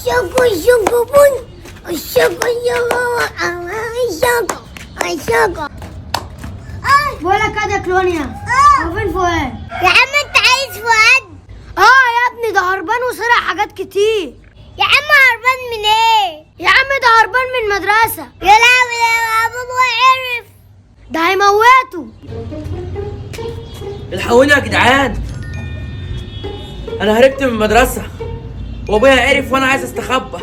الشوكو الشوكو بن الشوكو الشوكو الشوكو. بقولك كده يا كلونيا. هو فين فؤاد؟ يا عم انت عايز فؤاد؟ يا ابني ده هربان وسرق حاجات كتير. يا عم هربان من ايه؟ يا عم ده هربان من المدرسة. يا لهوي يا بابا عرف. ده هيموته. الحقوني يا جدعان، انا هربت من المدرسه وابويا عرف وانا عايز استخبى.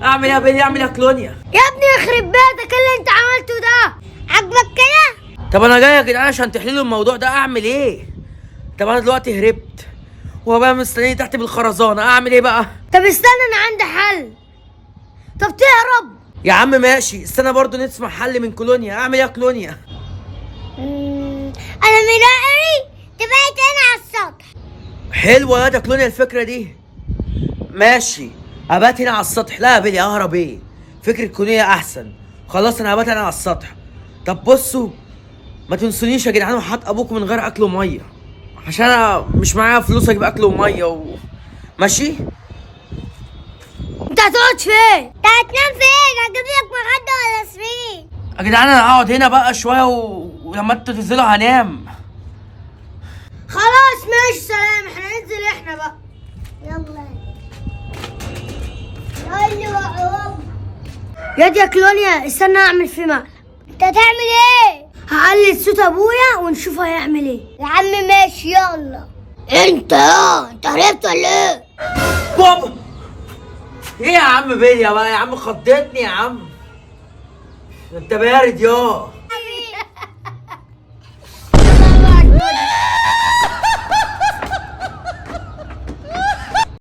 اعمل ايه يا بيلي؟ اعمل ايه يا كلونيا؟ يا ابني يخرب بيتك اللي انت عملته ده. عجبك كده؟ طب انا جاي يا جدعان عشان تحللوا الموضوع ده. اعمل ايه؟ طب انا دلوقتي هربت وابويا مستنيني تحت بالخرزانه. اعمل ايه بقى؟ طب استنى انا عندي حل. طب تهرب. يا عم ماشي، استنى برضه نسمع حل من كلونيا. اعمل ايه يا كلونيا؟ انا من رأيي تبقى انا على السطح. حلوه يا كلونيا الفكره دي. ماشي، ابات هنا على السطح. لا يا بيلي، اهرب ايه؟ فكره كلونيا احسن. خلاص انا هبات انا على السطح. طب بصوا، ما تنسونيش يا جدعان وحط ابوكم من غير اكل وميه، عشان انا مش معايا فلوس اجيب اكل وميه ماشي. انت هتقعد فين؟ انت هتنام فين؟ هجيب لك مخدة ولا سرير؟ يا جدعان انا هقعد هنا بقى شويه ولما انتوا تنزلوا هنام. خلاص ماشي سلام، احنا ننزل احنا بقى. يلا يلا يا كلونيا استنى اعمل في مقلب. انت هتعمل ايه؟ هقلد صوت ابويا ونشوف هيعمل ايه. يا عم ماشي يلا. انت هربت ولا ايه؟ بابا ايه يا عم بيلي بقى؟ يا عم خضتني يا عم، انت بارد يا